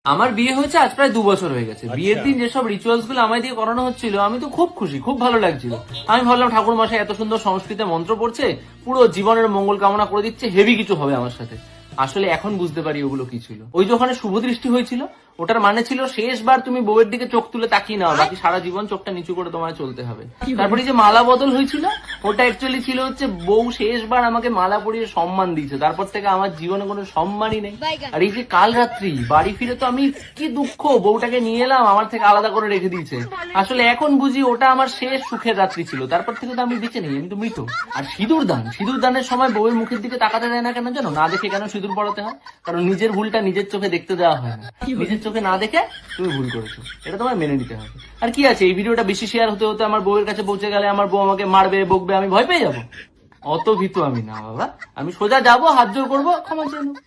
আমার বিয়ে হয়েছে আজ প্রায় 2 বছর হয়ে গেছে। বিয়ের দিন যেসব রিচুয়ালস গুলো আমায় দিয়ে করানো হচ্ছিল আমি তো খুব খুশি, খুব ভালো লাগছিল। আমি ভাবলাম ঠাকুর মশাই এত সুন্দর সংস্কৃতে মন্ত্র পড়ছে, পুরো জীবনের মঙ্গল কামনা করে দিচ্ছে, হেভি কিছু হবে আমার সাথে। আসলে এখন বুঝতে পারি ওগুলো কি ছিল। ওই যে ওখানে শুভ দৃষ্টি হয়েছিল, ওটার মানে ছিল শেষবার তুমি বউয়ের দিকে চোখ তুলে তাকিয়ে নাও, বাকি সারা জীবন চোখটা নিচু করে তোমায় চলতে হবে। তারপরে যে মালা বদল হয়েছিল, ওটা অ্যাকচুয়ালি ছিল হচ্ছে বউ শেষবার আমাকে মালা পরিয়ে সম্মান দিয়েছে। তারপর থেকে আমার জীবনে কোনো সম্মানই নেই। আর এই যে কাল রাত্রি বাড়ি ফিরে তো আমি কি দুঃখ, বউটাকে নিয়ে এলাম, আমার থেকে আলাদা করে রেখে দিয়েছে। আসলে এখন বুঝি ওটা আমার শেষ সুখের রাত্রি ছিল। তারপর থেকে তো আমি বেঁচে নেই, আমি তো মৃত। আর সিঁদুর দানের সময় বউয়ের মুখের দিকে তাকাতে দেয় না কেন জানো? না দেখে কেন সিঁদুর পড়াতে হয়? কারণ নিজের ভুলটা নিজের চোখে দেখতে দেওয়া হয় না। নিজের চোখে না দেখে তুমি ভুল করেছো, এটা তোমার মেনে নিতে হবে। আর কি আছে, এই ভিডিওটা বেশি শেয়ার হতে হতে আমার বউয়ের কাছে পৌঁছে গেলে আমার বউ আমাকে মারবে, বকবে, আমি ভয় পেয়ে যাবো? অত ভীতু আমি না বাবা। আমি সোজা যাবো, হাত জোর করবো, ক্ষমা চেয়ে নেবো।